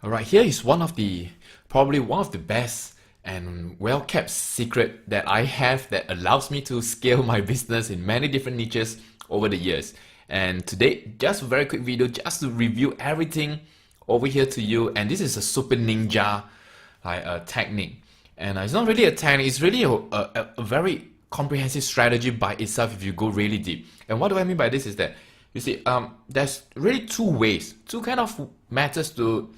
All right, here is probably one of the best and well-kept secret that I have that allows me to scale my business in many different niches over the years. And today, just a very quick video just to review everything over here to you. And this is a super ninja technique. And it's not really a technique, it's really a very comprehensive strategy by itself if you go really deep. And what do I mean by this is that, you see, there's really two kind of methods to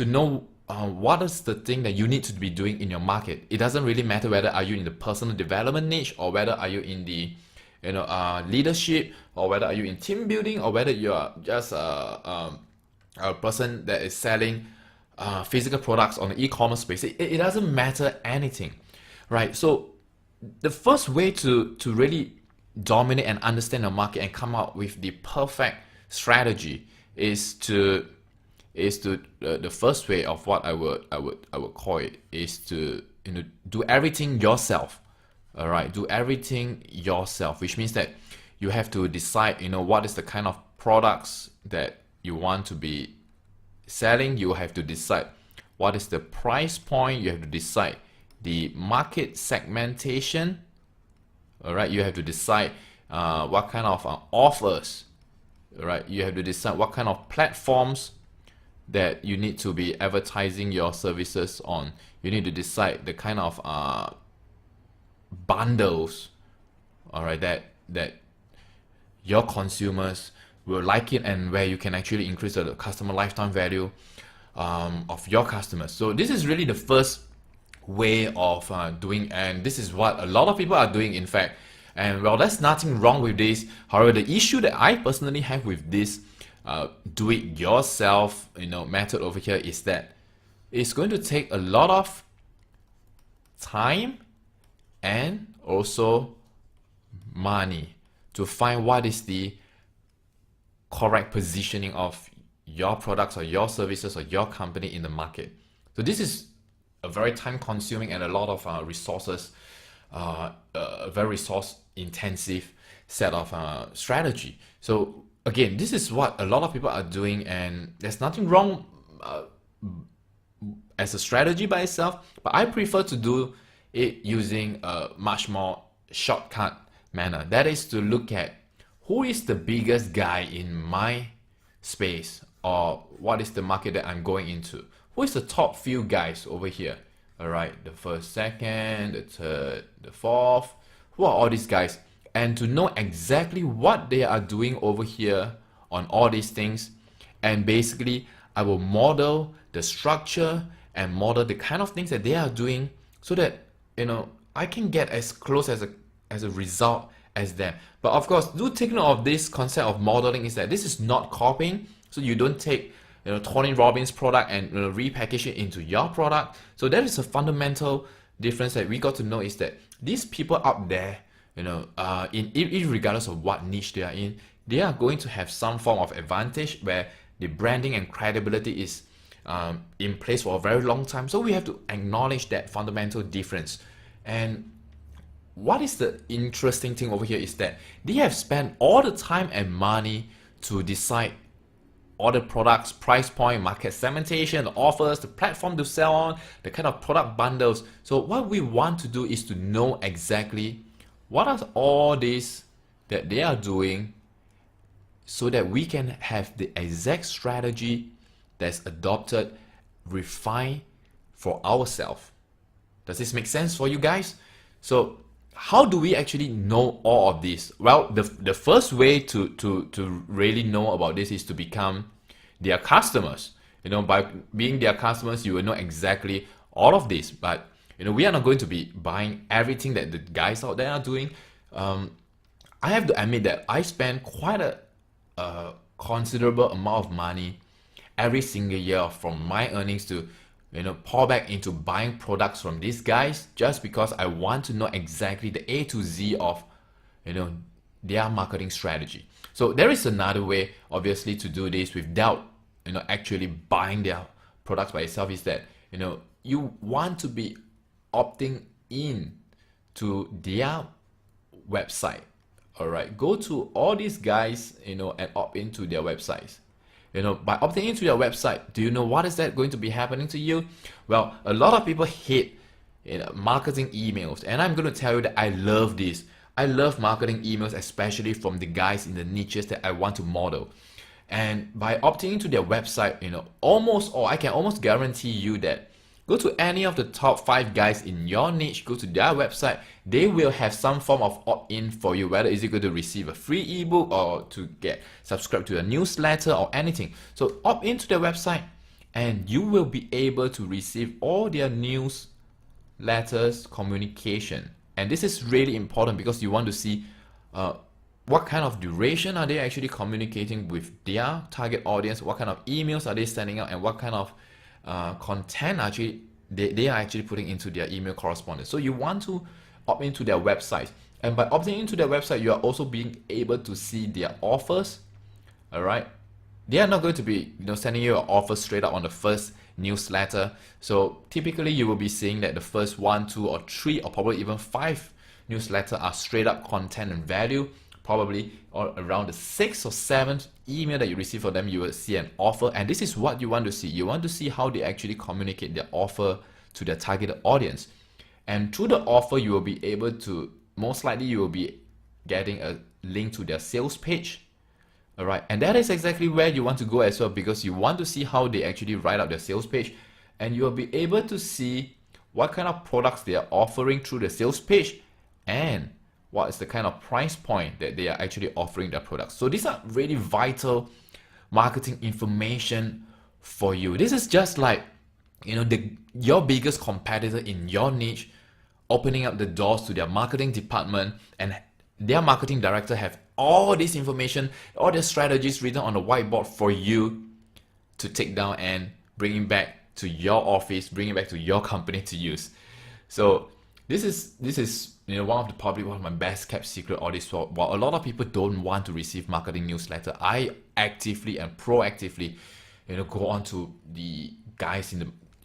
know what is the thing that you need to be doing in your market. It doesn't really matter whether are you in the personal development niche or whether are you in the leadership, or whether are you in team building, or whether you are just a person that is selling physical products on the e-commerce space. It doesn't matter anything, right? So the first way to really dominate and understand the market and come up with the perfect strategy is the first way of what I would call it is to do everything yourself. All right, do everything yourself, which means that you have to decide what is the kind of products that you want to be selling. You have to decide what is the price point. You have to decide the market segmentation. All right, you have to decide what kind of offers. All right, you have to decide what kind of platforms that you need to be advertising your services on. You need to decide the kind of bundles, all right, that your consumers will like it, and where you can actually increase the customer lifetime value of your customers. So this is really the first way of doing, and this is what a lot of people are doing, in fact. And well, there's nothing wrong with this. However, the issue that I personally have with this do it yourself method over here is that it's going to take a lot of time and also money to find what is the correct positioning of your products or your services or your company in the market. So this is a very time consuming and a lot of resources, a very resource intensive set of strategy. So again, this is what a lot of people are doing, and there's nothing wrong as a strategy by itself, but I prefer to do it using a much more shortcut manner. That is to look at who is the biggest guy in my space, or what is the market that I'm going into. Who is the top few guys over here? All right, the first, second, the third, the fourth. Who are all these guys? And to know exactly what they are doing over here on all these things. And basically, I will model the structure and model the kind of things that they are doing, so that I can get as close as a result as them. But of course, do take note of this concept of modeling, is that this is not copying. So you don't take Tony Robbins' product and repackage it into your product. So that is a fundamental difference that we got to know, is that these people out there, regardless of what niche they are in, they are going to have some form of advantage where the branding and credibility is in place for a very long time. So we have to acknowledge that fundamental difference. And what is the interesting thing over here is that they have spent all the time and money to decide all the products, price point, market segmentation, the offers, the platform to sell on, the kind of product bundles. So what we want to do is to know exactly what are all these that they are doing, so that we can have the exact strategy that's adopted, refined for ourselves. Does this make sense for you guys? So how do we actually know all of this? Well, the first way to really know about this is to become their customers. By being their customers, you will know exactly all of this. But we are not going to be buying everything that the guys out there are doing. I have to admit that I spend quite a considerable amount of money every single year from my earnings to pour back into buying products from these guys, just because I want to know exactly the A to Z of their marketing strategy. So there is another way, obviously, to do this without actually buying their products by itself, is that you want to be opting in to their website. All right, go to all these guys and opt into their websites. by opting into their website, do you know what is that going to be happening to you? Well, a lot of people hate marketing emails, and I'm going to tell you that I love this. I love marketing emails, especially from the guys in the niches that I want to model. And by opting into their website, I can almost guarantee you that go to any of the top 5 guys in your niche, go to their website, they will have some form of opt-in for you, whether is it going to receive a free ebook or to get subscribed to a newsletter or anything. So opt into their website and you will be able to receive all their newsletters, communication. And this is really important because you want to see what kind of duration are they actually communicating with their target audience, what kind of emails are they sending out, and what kind of content actually they are actually putting into their email correspondence. So you want to opt into their website, and by opting into their website, you are also being able to see their offers. All right, they are not going to be sending you an offer straight up on the first newsletter. So typically you will be seeing that the first 1, 2, or 3, or probably even 5 newsletters are straight up content and value. Probably or around the 6th or 7th email that you receive from them, you will see an offer, and this is what you want to see. You want to see how they actually communicate their offer to their targeted audience. And through the offer, you will be able to, most likely you will be getting a link to their sales page. All right, and that is exactly where you want to go as well, because you want to see how they actually write out their sales page, and you will be able to see what kind of products they are offering through the sales page, and what is the kind of price point that they are actually offering their products. So these are really vital marketing information for you. This is just like, your biggest competitor in your niche opening up the doors to their marketing department, and their marketing director have all this information, all their strategies written on the whiteboard for you to take down and bring it back to your office, bring it back to your company to use. So this is one of my best kept secret audits. While a lot of people don't want to receive marketing newsletter, I actively and proactively go on to the guys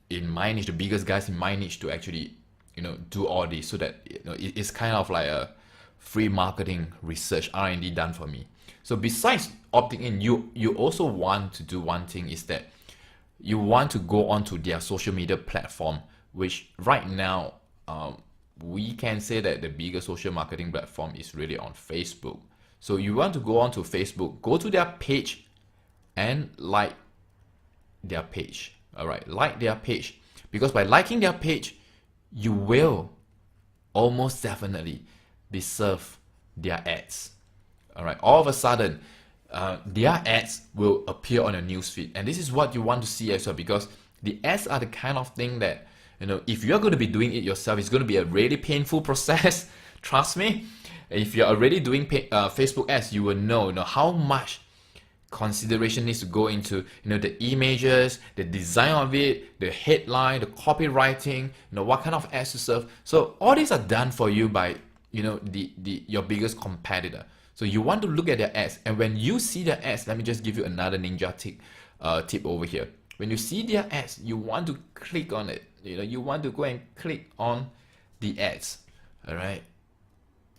in my niche, the biggest guys in my niche, to actually do all this, so that it's kind of like a free marketing research R&D done for me. So besides opting in, you also want to do one thing, is that you want to go onto their social media platform, which right now we can say that the biggest social marketing platform is really on Facebook. So you want to go onto Facebook, go to their page and like their page. All right, like their page, because by liking their page, you will almost definitely be served their ads. All right, all of a sudden, their ads will appear on your newsfeed, and this is what you want to see as well, because the ads are the kind of thing that if you're going to be doing it yourself, it's going to be a really painful process. Trust me. If you're already doing Facebook ads, you will know how much consideration needs to go into the images, the design of it, the headline, the copywriting, what kind of ads to serve. So all these are done for you by your biggest competitor. So you want to look at their ads, and when you see their ads, let me just give you another ninja tip over here. When you see their ads, you want to click on it. You want to go and click on the ads. All right.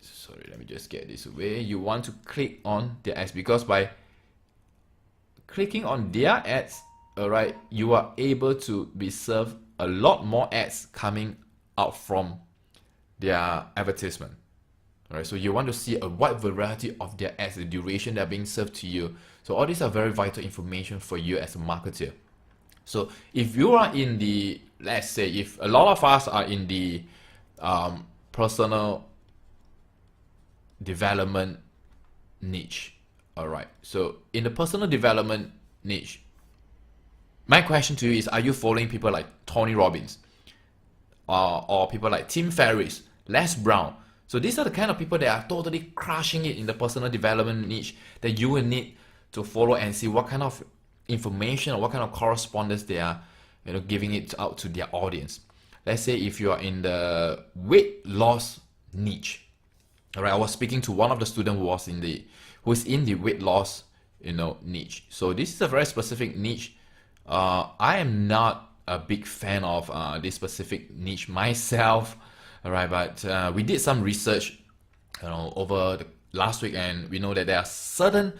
Sorry, let me just get this away. You want to click on the ads, because by clicking on their ads, all right, you are able to be served a lot more ads coming out from their advertisement. All right, so you want to see a wide variety of their ads, the duration that are being served to you. So all these are very vital information for you as a marketer. So if you are in the, let's say, if a lot of us are in the personal development niche, all right. So in the personal development niche, my question to you is, are you following people like Tony Robbins, or people like Tim Ferriss, Les Brown? So these are the kind of people that are totally crushing it in the personal development niche, that you will need to follow and see what kind of information or what kind of correspondence they are giving it out to their audience. Let's say if you are in the weight loss niche, all right. I was speaking to one of the students who is in the weight loss niche. So this is a very specific niche. I am not a big fan of this specific niche myself, all right, but we did some research over the last week, and we know that there are certain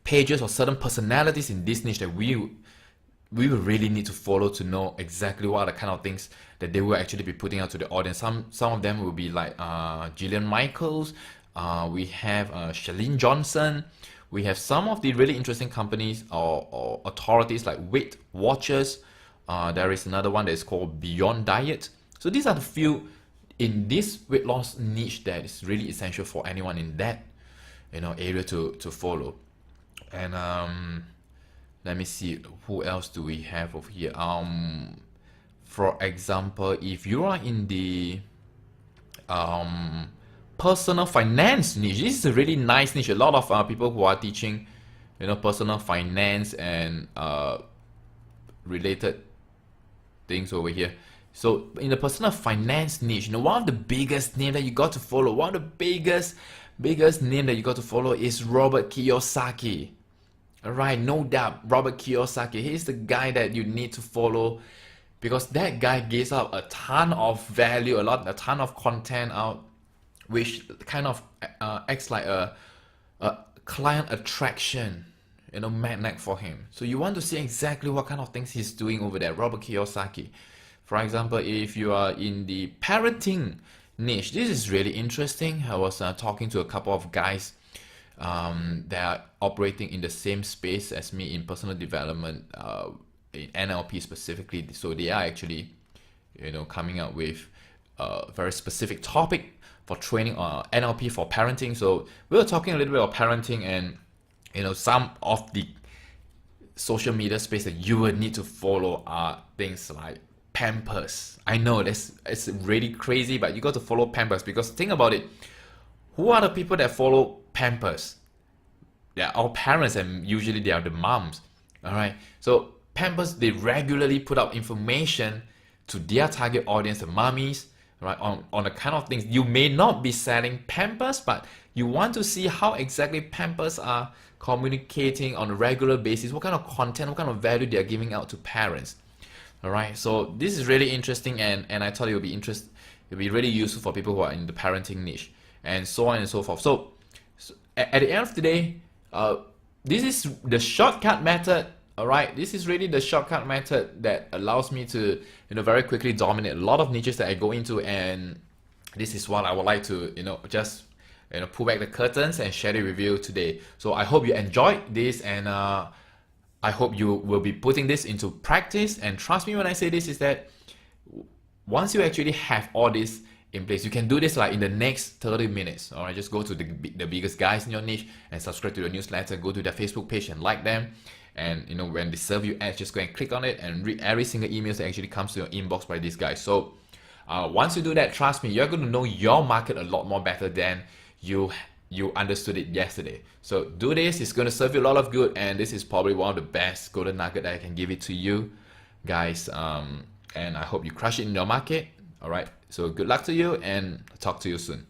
pages or certain personalities in this niche that we will really need to follow to know exactly what are the kind of things that they will actually be putting out to the audience. Some of them will be like Jillian Michaels, we have Shalene Johnson, we have some of the really interesting companies or authorities like Weight Watchers. There is another one that is called Beyond Diet. So these are the few in this weight loss niche that is really essential for anyone in that area to follow. And let me see, who else do we have over here? For example, if you are in the personal finance niche, this is a really nice niche. A lot of people who are teaching personal finance and related things over here. So in the personal finance niche, one of the biggest name that you got to follow, one of the biggest name that you got to follow is Robert Kiyosaki. All right, no doubt, Robert Kiyosaki. He's the guy that you need to follow, because that guy gives out a ton of value, a ton of content out, which kind of acts like a client attraction, magnet for him. So you want to see exactly what kind of things he's doing over there, Robert Kiyosaki. For example, if you are in the parenting niche, this is really interesting. I was talking to a couple of guys that are operating in the same space as me in personal development, in NLP specifically. So they are actually, coming up with a very specific topic for training NLP for parenting. So we were talking a little bit about parenting, and some of the social media space that you would need to follow are things like Pampers. I know it's really crazy, but you got to follow Pampers, because think about it. Who are the people that follow Pampers? They're our parents, and usually they are the moms. All right. So Pampers, they regularly put out information to their target audience, the mommies, right, on the kind of things. You may not be selling Pampers, but you want to see how exactly Pampers are communicating on a regular basis, what kind of content, what kind of value they are giving out to parents. All right, so this is really interesting, and I thought it would be really useful for people who are in the parenting niche, and so on and so forth. So at the end of the day, this is the shortcut method. All right, this is really the shortcut method that allows me to very quickly dominate a lot of niches that I go into, and this is what I would like to just pull back the curtains and share it with you today. So I hope you enjoyed this, and I hope you will be putting this into practice. And trust me when I say this, is that once you actually have all this in place, you can do this like in the next 30 minutes. All right, just go to the biggest guys in your niche and subscribe to the newsletter. Go to their Facebook page and like them. And when they serve you ads, just go and click on it and read every single email that actually comes to your inbox by these guys. So once you do that, trust me, you're going to know your market a lot more better than you understood it yesterday. So do this, it's going to serve you a lot of good, and this is probably one of the best golden nugget that I can give it to you guys, and I hope you crush it in your market. All right, so good luck to you, and talk to you soon.